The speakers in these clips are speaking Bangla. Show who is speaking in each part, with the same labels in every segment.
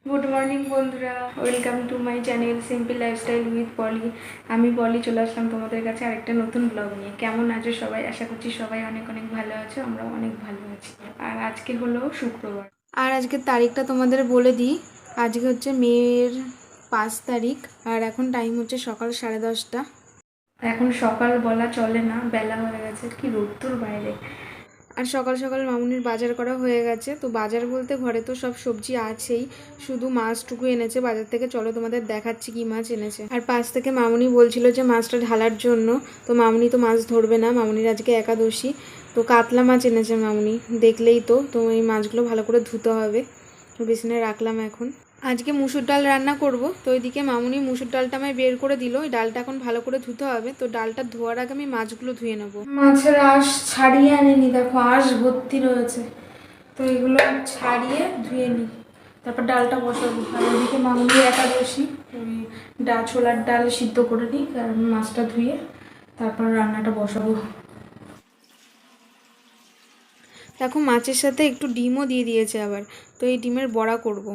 Speaker 1: গুড মর্নিং বন্ধুরা, welcome to my channel simple lifestyle with Poly. আমি পলি চলে আসলাম তোমাদের কাছে আরেকটা নতুন ব্লগ নিয়ে। কেমন আছো সবাই? আশা করছি সবাই অনেক অনেক ভালো আছো, আমরাও অনেক ভালো আছি। আর আজকে হলো শুক্রবার, আর আজকের তারিখটা তোমাদের বলে দিই। আজকে হচ্ছে মের 5 তারিখ, আর এখন টাইম হচ্ছে সকাল 10:30। এখন সকাল বলা চলে না, বেলা হয়ে গেছে, কি রোদ্দুর বাইরে। আর সকাল সকাল মামুনির বাজার করা হয়ে গেছে। তো বাজার বলতে ঘরে তো সব সবজি আছেই, শুধু মাছটুকু এনেছে বাজার থেকে। চলো তোমাদের দেখাচ্ছি কি মাছ এনেছে। আর পাশ থেকে মামুনি বলছিল যে মাছটা ঢালার জন্য, তো মামুনি তো মাছ ধরবে না, মামুনির আজকে একাদশী। তো কাতলা মাছ এনেছে মামুনি, দেখলেই তো এই মাছগুলো ভালো করে ধুতে হবে। বেসিনে রাখলাম এখন। আজকে মুসুর ডাল রান্না করব। তো ওইদিকে মামুনি মুসুর ডালটা আমায় বের করে দিল। ওই ডালটা এখন ভালো করে ধুতে হবে। তো ডালটা ধোয়ার আগে আমি মাছগুলো ধুয়ে নেবো। মাছের আঁশ ছাড়িয়ে আনিনি, দেখো আঁশ ভর্তি রয়েছে। তো এগুলো ছাড়িয়ে ধুয়ে নিই, তারপর ডালটা বসাবো। আর ওইদিকে মামুনি একাদশী, ওই ছোলার ডাল সিদ্ধ করে নিই, কারণ মাছটা ধুয়ে তারপর রান্নাটা বসাবো। দেখো মাছের সাথে একটু ডিমও দিয়ে দিয়েছে আবার। তো এই ডিমের বড়া করব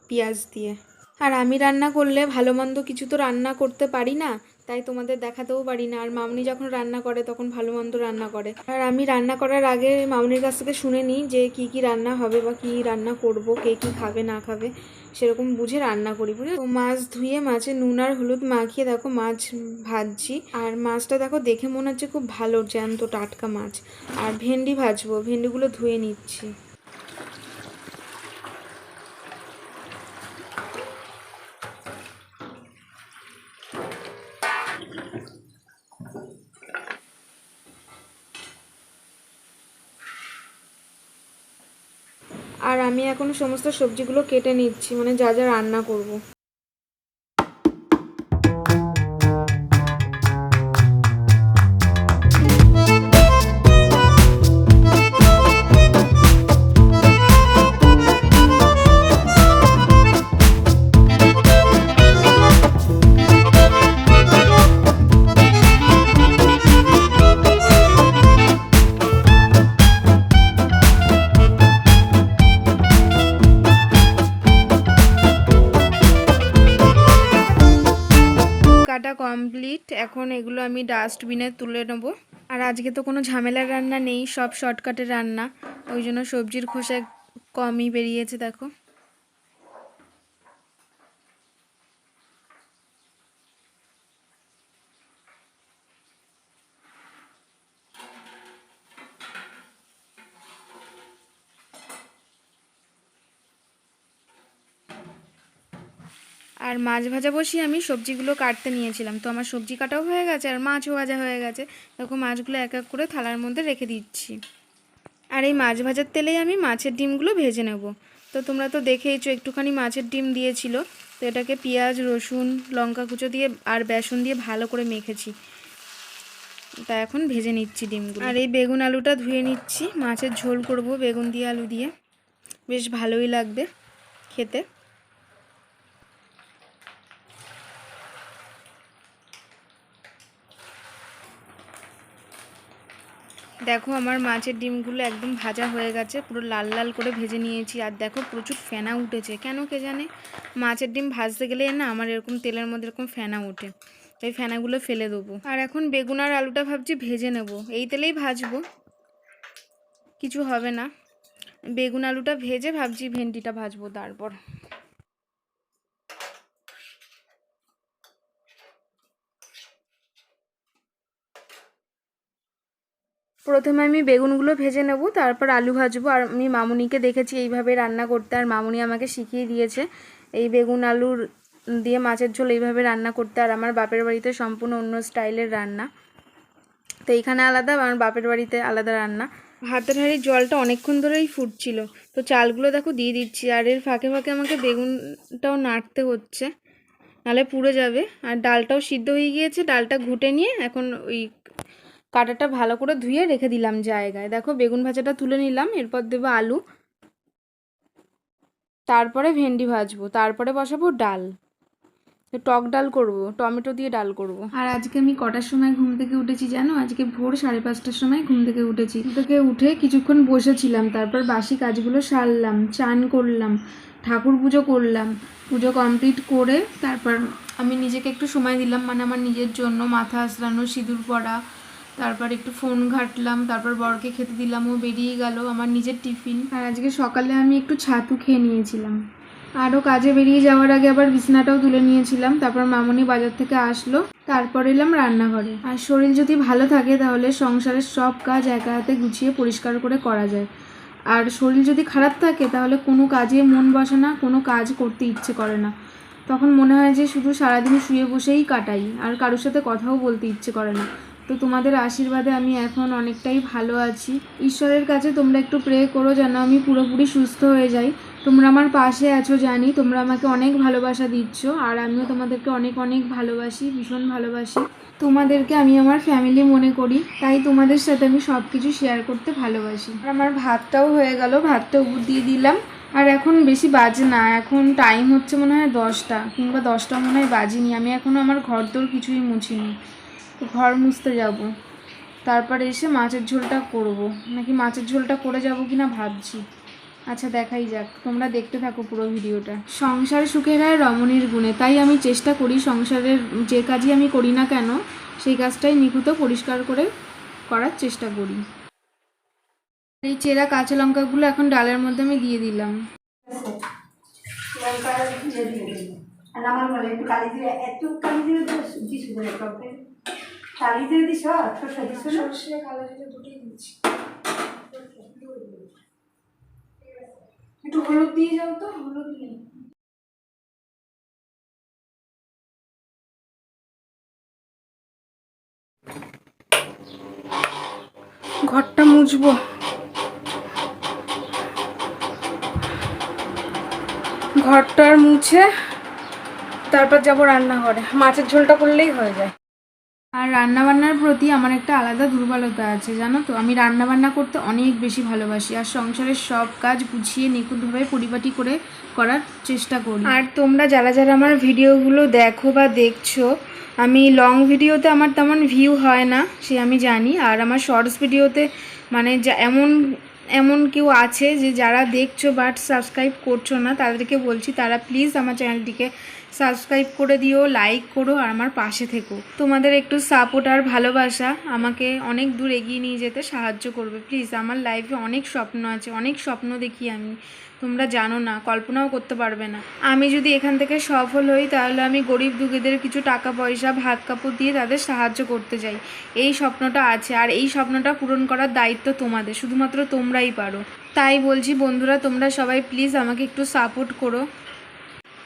Speaker 1: পেঁয়াজ দিয়ে। আর আমি রান্না করলে ভালো মন্দ কিছু তো রান্না করতে পারি না, তাই তোমাদের দেখাতেও পারি না। আর মামনি যখন রান্না করে তখন ভালো মন্দ রান্না করে। আর আমি রান্না করার আগে মামনির কাছ থেকে শুনে নিই যে কি কি রান্না হবে বা কি রান্না করব, কে কি খাবে না খাবে, সেরকম বুঝে রান্না করি। বুঝে তো মাছ ধুয়ে মাছে নুন আর হলুদ মাখিয়ে দেখো মাছ ভাজছি। আর মাছটা দেখো দেখে মনে হচ্ছে খুব ভালো জ্যান্ত টাটকা মাছ। আর ভেন্ডি ভাজবো, ভেন্ডিগুলো ধুয়ে নিচ্ছি। আর আমি এখন সমস্ত সবজিগুলো কেটে নিচ্ছি, মানে যা যা রান্না করব। কাটা কমপ্লিট, এখন এগুলো আমি ডাস্টবিনে তুলে নেবো। আর আজকে তো কোনো ঝামেলার রান্না নেই, সব শর্টকাটের রান্না, ওই জন্য সবজির খোসা কমই বেরিয়েছে দেখো। আর মাছ ভাজা বসিয়ে আমি সবজিগুলো কাটতে নিয়েছিলাম। তো আমার সবজি কাটাও হয়ে গেছে আর মাছও ভাজা হয়ে গেছে। দেখো মাছগুলো এক এক করে থালার মধ্যে রেখে দিচ্ছি। আর এই মাছ ভাজার তেলেই আমি মাছের ডিমগুলো ভেজে নেব। তো তোমরা তো দেখেইছো একটুখানি মাছের ডিম দিয়েছিল, তো এটাকে পেঁয়াজ রসুন লঙ্কা কুচো দিয়ে আর বেসন দিয়ে ভালো করে মেখেছি। তা এখন ভেজে নিচ্ছি ডিমগুলো। আর এই বেগুন আলুটা ধুয়ে নিচ্ছি, মাছের ঝোল করব বেগুন দিয়ে আলু দিয়ে, বেশ ভালোই লাগবে খেতে। দেখো আমার মাছের ডিমগুলো একদম ভাজা হয়ে গেছে, পুরো লাল লাল করে ভেজে নিয়েছি। আর দেখো প্রচুর ফেনা উঠেছে, কেন কে জানে। মাছের ডিম ভাজতে গেলে না আমার এরকম তেলের মধ্যে এরকম ফেনা ওঠে, এই ফেনাগুলো ফেলে দেবো। আর এখন বেগুন আর আলুটা ভাবছি ভেজে নেব, এই তেলেই ভাজবো, কিছু হবে না। বেগুন আলুটা ভেজে ভাবছি ভেন্ডিটা ভাজবো তারপর। প্রথমে আমি বেগুনগুলো ভেজে নেব, তারপর আলু ভাজবো। আর আমি মামুনিকে দেখেছি এইভাবে রান্না করতে, আর মামুনি আমাকে শিখিয়ে দিয়েছে এই বেগুন আলুর দিয়ে মাছের ঝোল এইভাবে রান্না করতে। আর আমার বাপের বাড়িতে সম্পূর্ণ অন্য স্টাইলের রান্না, তো এইখানে আলাদা, আমার বাপের বাড়িতে আলাদা রান্না। ভাতের হাঁড়ির জলটা অনেকক্ষণ ধরেই ফুটছিল, তো চালগুলো দেখো দিয়ে দিচ্ছি। আর এর ফাঁকে ফাঁকে আমাকে বেগুনটাও নাড়তে হচ্ছে, নাহলে পুড়ে যাবে। আর ডালটাও সিদ্ধ হয়ে গিয়েছে, ডালটা ঘুটে নিয়ে এখন ওই কাঁটাটা ভালো করে ধুয়ে রেখে দিলাম জায়গায়। দেখো বেগুন ভাজাটা তুলে নিলাম, এরপর দেবো আলু, তারপরে ভেন্ডি ভাজবো, তারপরে বসাবো ডাল। টক ডাল করব, টমেটো দিয়ে ডাল করব। আর আজকে আমি কটার সময় ঘুম থেকে উঠেছি জানো? আজকে ভোর 5:30টার সময় ঘুম থেকে উঠেছি। ঘুম থেকে উঠে কিছুক্ষণ বসেছিলাম, তারপর বাসি কাজগুলো সারলাম, চান করলাম, ঠাকুর পুজো করলাম। পুজো কমপ্লিট করে তারপর আমি নিজেকে একটু সময় দিলাম, মানে আমার নিজের জন্য মাথা আঁচড়ানো, সিঁদুর পরা, তারপর একটু ফোন ঘাটলাম, তারপর বরকে খেতে দিলাম, ও বেরিয়ে গেল আমার নিজের টিফিন। আর আজকে সকালে আমি একটু ছাতু খেয়ে নিয়েছিলাম। আরও কাজে বেরিয়ে যাওয়ার আগে আবার বিছানাটাও তুলে নিয়েছিলাম। তারপর মামনি বাজার থেকে আসলো, তারপর এলাম রান্নাঘরে। আর শরীর যদি ভালো থাকে তাহলে সংসারের সব কাজ একা হাতে গুছিয়ে পরিষ্কার করে করা যায়। আর শরীর যদি খারাপ থাকে তাহলে কোনো কাজে মন বসে না, কোনো কাজ করতে ইচ্ছে করে না। তখন মনে হয় যে শুধু সারাদিন শুয়ে বসেই কাটাই, আর কারোর সাথে কথাও বলতে ইচ্ছে করে না। তো তোমাদের আশীর্বাদে আমি এখন অনেকটাই ভালো আছি। ঈশ্বরের কাছে তোমরা একটু প্রে করো যেন আমি পুরোপুরি সুস্থ হয়ে যাই। তোমরা আমার পাশে আছো জানি, তোমরা আমাকে অনেক ভালোবাসা দিচ্ছ, আর আমিও তোমাদেরকে অনেক অনেক ভালোবাসি, ভীষণ ভালোবাসি। তোমাদেরকে আমি আমার ফ্যামিলি মনে করি, তাই তোমাদের সাথে আমি সব কিছু শেয়ার করতে ভালোবাসি। আর আমার ভাতটাও হয়ে গেল, ভাতটা উপর দিয়ে দিলাম। আর এখন বেশি বাজে না, এখন টাইম হচ্ছে মনে হয় 10টা কিংবা 10টা মনে হয় বাজিনি। আমি এখনও আমার ঘর দোর কিছুই মুছিনি, তো ঘর মুছতে যাব। তারপরে এসে মাছের ঝোলটা করব, নাকি মাছের ঝোলটা করে যাব কিনা ভাবছি। আচ্ছা দেখাই যাক, তোমরা দেখতে থাকো পুরো ভিডিওটা। সংসার সুখের হয় রমণীর গুণে, তাই আমি চেষ্টা করি সংসারের যে কাজই আমি করি না কেন সেই কাজটাই নিখুঁত পরিষ্কার করে করার চেষ্টা করি। এই চেরা কাঁচা লঙ্কাগুলো এখন ডালের মধ্যে আমি দিয়ে দিলাম। একটু হলুদ দিয়ে যাও তো, হলুদ নেই। ঘরটা মুছবো, ঘরটার মুছে তারপর যাবো রান্নাঘরে। মাছের ঝোলটা করলেই হয়ে যায়। আর রান্নাবান্নার প্রতি আমার একটা আলাদা দুর্বলতা আছে জানো তো। আমি রান্নাবান্না করতে অনেক বেশি ভালোবাসি, আর সংসারের সব কাজ গুছিয়ে নিখুঁতভাবে পরিপাটি করে করার চেষ্টা করি। আর তোমরা যারা যারা আমার ভিডিওগুলো দেখো বা দেখছো, আমি লং ভিডিওতে আমার তেমন ভিউ হয় না সে আমি জানি। আর আমার শর্টস ভিডিওতে মানে যা এমন কেউ আছে যে যারা দেখছো বাট সাবস্ক্রাইব করছো না, তাদেরকে বলছি তারা প্লিজ আমার চ্যানেলটিকে সাবস্ক্রাইব করে দিও, লাইক করো, আর আমার পাশে থেকো। তোমাদের একটু সাপোর্ট আর ভালোবাসা আমাকে অনেক দূর এগিয়ে নিয়ে যেতে সাহায্য করবে প্লিজ। আমার লাইফে অনেক স্বপ্ন আছে, অনেক স্বপ্ন দেখি আমি, তোমরা জানো না, কল্পনাও করতে পারবে না। আমি যদি এখান থেকে সফল হই তাহলে আমি গরিব দুঃখীদের কিছু টাকা পয়সা ভাত কাপড় দিয়ে তাদের সাহায্য করতে চাই। এই স্বপ্নটা আছে, আর এই স্বপ্নটা পূরণ করার দায়িত্ব তোমাদের, শুধুমাত্র তোমরাই পারো। তাই বলছি বন্ধুরা, তোমরা সবাই প্লিজ আমাকে একটু সাপোর্ট করো।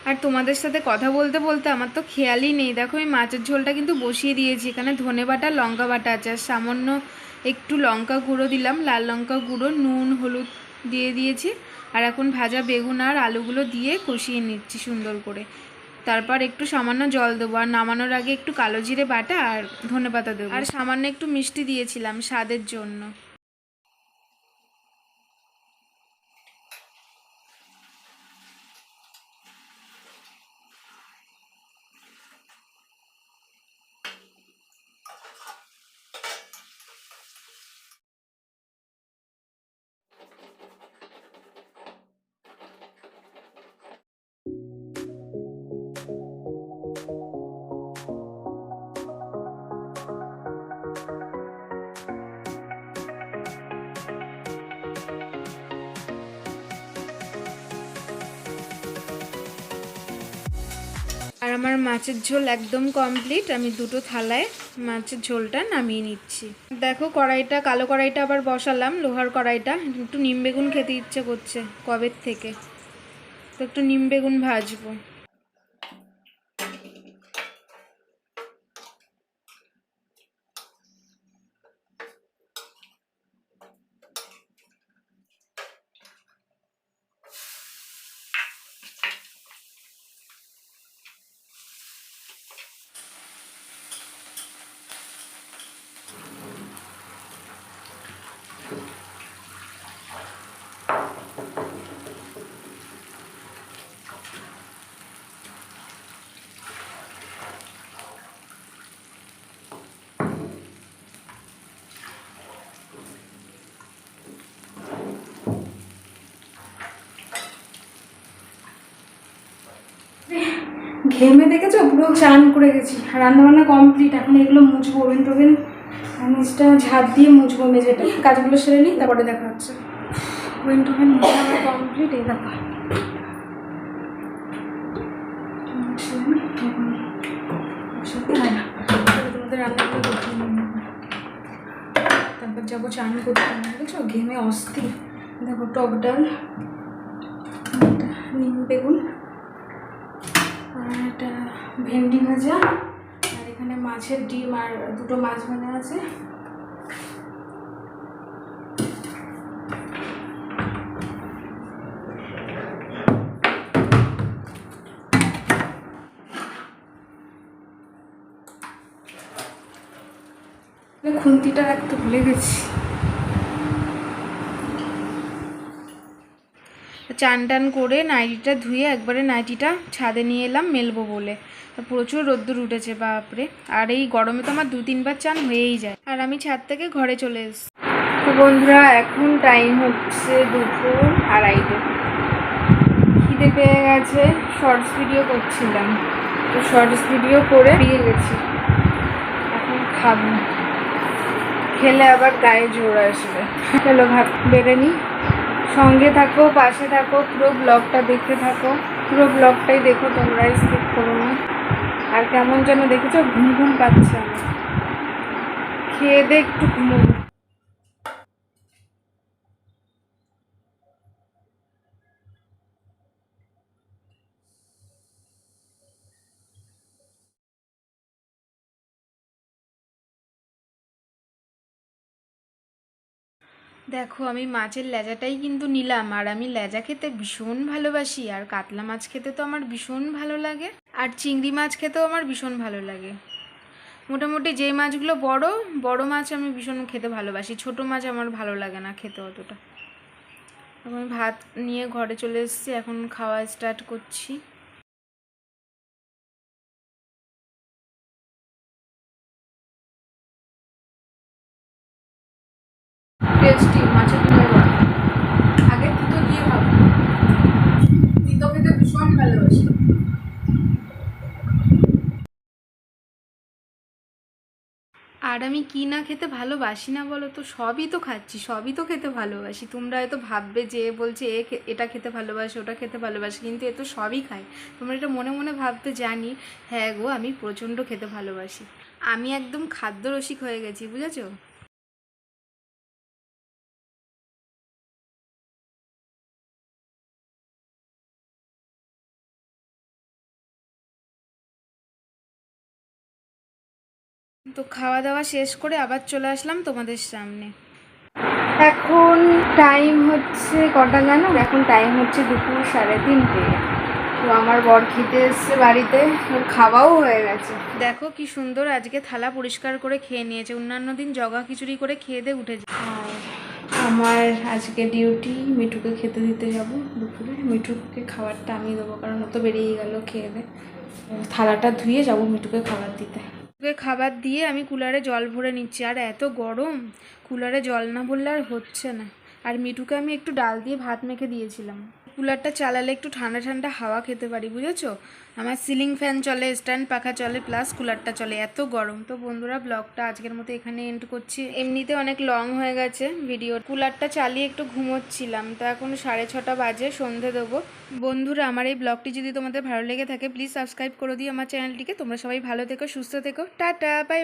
Speaker 1: আর তোমাদের সাথে কথা বলতে বলতে আমার তো খেয়ালই নেই, দেখো আমি মাছের ঝোলটা কিন্তু বসিয়ে দিয়েছি। এখানে ধনে বাটা, লঙ্কা বাটা আছে, আর সামান্য একটু লঙ্কা গুঁড়ো দিলাম, লাল লঙ্কা গুঁড়ো, নুন হলুদ দিয়ে দিয়েছি। আর এখন ভাজা বেগুন আর আলুগুলো দিয়ে কষিয়ে নিচ্ছি সুন্দর করে। তারপর একটু সামান্য জল দেবো, আর নামানোর আগে একটু কালো জিরে বাটা আর ধনেপাতা দেবো, আর সামান্য একটু মিষ্টি দিয়েছিলাম স্বাদের জন্য। আর আমার মাছের ঝোল একদম কমপ্লিট। আমি দুটো থালায় মাছের ঝোলটা নামিয়ে নিচ্ছি। দেখো কড়াইটা, কালো কড়াইটা আবার বসালাম, লোহার কড়াইটা। একটু নিম বেগুন খেতে ইচ্ছে করছে কবের থেকে, তো একটু নিম বেগুন ভাজবো। ঘেমে দেখেছো পুরো চান করে গেছি। রান্নাবান্না কমপ্লিট, এখন এগুলো মুছবো, ওভেন টোভেন নিচটা ঝাঁট দিয়ে মুছবো মেঝেটা। কাজগুলো সেরে নিই, তারপরে দেখা হচ্ছে। ওভেন টোভেন মুছা আমার কমপ্লিট। এই দেখো তোমাদের রান্নাগুলো দেখে তারপর যাবো চান করতে। বুঝেছো ঘেমে অস্থির। দেখো টক ডাল, নিম বেগুন, আর একটা ভেন্ডি ভাজা, আর এখানে মাছের ডিম আর দুটো মাছ ভাজা আছে। খুন্তিটা রাখতে ভুলে গেছি। চান টান করে নাইটিটা ধুয়ে একবারে নাইটিটা ছাদে নিয়ে এলাম মেলবো বলে। প্রচুর রোদ্দুর উঠেছে বাপরে, আর এই গরমে তো আমার 2-3 বার চান হয়েই যায়। আর আমি ছাদ থেকে ঘরে চলে এসেছি। তো বন্ধুরা এখন টাইম হচ্ছে 2:30। খিদে পেয়ে গেছে, শর্টস ভিডিও করছিলাম, তো শর্টস ভিডিও করে পেয়ে গেছি। এখন খাবো, খেলে আবার গায়ে জোর আসবে। চলো ভাত বেড়ে নিই। সঙ্গে থাকো, পাশে থাকো, পুরো ব্লগটা দেখতে থাকো। পুরো ব্লগটাই দেখো, তোমরা স্কিপ করো না। আর কেমন যেন দেখেছো ঘুম ঘুম পাচ্ছে আমার। খেয়ে দে একটু ঘুমোবো। দেখো আমি মাছের লেজাটাই কিন্তু নিলাম, আর আমি লেজা খেতে ভীষণ ভালোবাসি। আর কাতলা মাছ খেতে তো আমার ভীষণ ভালো লাগে, আর চিংড়ি মাছ খেতেও আমার ভীষণ ভালো লাগে। মোটামুটি যে মাছগুলো বড় বড় মাছ আমি ভীষণ খেতে ভালোবাসি, ছোট মাছ আমার ভালো লাগে না খেতে অতটা। আমি ভাত নিয়ে ঘরে চলে এসেছি, এখন খাওয়া স্টার্ট করছি। টেস্টি মাছের ফ্লেভার। আগে তিতো দিয়ে ভাবো, তিতো খেতে ভীষণ ভালোবাসি। আর আমি কি না খেতে ভালোবাসি না বলো তো? সবই তো খাচ্ছি, সবই তো খেতে ভালোবাসি। তোমরা হয়তো ভাববে যে বলছে এটা খেতে ভালোবাসে, ওটা খেতে ভালোবাসে, কিন্তু এ তো সবই খায়। তোমরা এটা মনে মনে ভাবতে জানি। হ্যাঁ গো, আমি প্রচণ্ড খেতে ভালোবাসি। আমি একদম খাদ্য রসিক হয়ে গেছি, বুঝেছো? তো খাওয়া দাওয়া শেষ করে আবার চলে আসলাম তোমাদের সামনে। এখন টাইম হচ্ছে কটা জানো? এখন টাইম হচ্ছে 2:30। তো আমার বর খেতে এসছে বাড়িতে, ওর খাওয়াও হয়ে গেছে। দেখো কি সুন্দর আজকে থালা পরিষ্কার করে খেয়ে নিয়েছে। অন্যান্য দিন জগা খিচুড়ি করে খেয়ে দিয়ে উঠে যায়। আর আমার আজকে ডিউটি, মিঠুকে খেতে দিতে যাব দুপুরে। মিঠুকে খাবারটা আমি দেবো, কারণ ও তো বেরিয়ে গেল খেয়ে দে। থালাটা ধুয়ে যাব মিঠুকে খাবার দিতে। মিঠুকে খাবার দিয়ে আমি কুলারে জল ভরে নিচ্ছি। আর এত গরম, কুলারে জল না ভরলে আর হচ্ছে না। আর মিঠুকে আমি একটু ডাল দিয়ে ভাত মেখে দিয়েছিলাম। কুলারটা চালালে একটু ঠান্ডা ঠান্ডা হাওয়া খেতে পারি, বুঝেছো? আমার সিলিং ফ্যান চলে, স্ট্যান্ড পাখা চলে, প্লাস কুলারটা চলে, এত গরম। তো বন্ধুরা ব্লগটা আজকের মতো এখানে এন্ড করছি। এমনিতে অনেক লং হয়ে গেছে ভিডিও। কুলারটা চালিয়ে একটু ঘুমোচ্ছিলাম, তো এখন 6:30 বাজে, সন্ধে দেবো। বন্ধুরা আমার এই ব্লগটি যদি তোমাদের ভালো লেগে থাকে প্লিজ সাবস্ক্রাইব করে দিও আমার চ্যানেলটিকে। তোমরা সবাই ভালো থেকো, সুস্থ থেকো, টাটা, বাই।